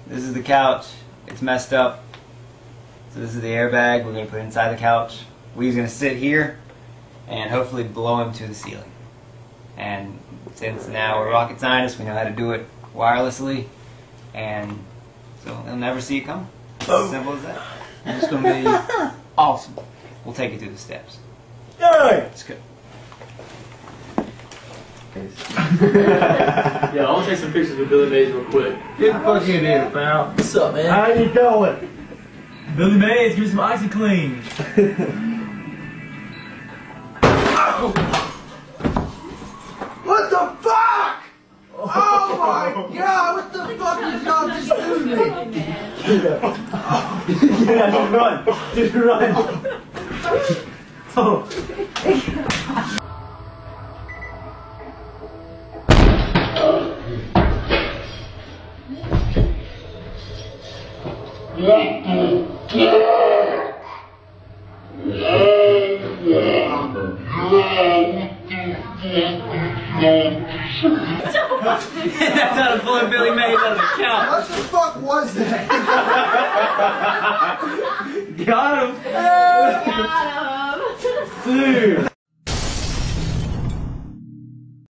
This is the couch. It's messed up. So this is the airbag we're going to put inside the couch. We's going to sit here and hopefully blow him to the ceiling. And since now we're rocket scientists, we know how to do it wirelessly, and so they'll never see it coming. As simple as that. And it's going to be awesome. We'll take you through the steps. Alright! Let's go. Yeah, I want to take some pictures of Billy Mays real quick. Get the fuck in here, pal. What's up, man? How you doing? Billy Mays, give me some OxyClean. What the fuck? Oh my god, what the fuck did y'all just do to me? Yeah, just run. Just run. Oh. That's how to pull Billy Mays out of the couch. What the fuck was that? Got him. Got him. Dude.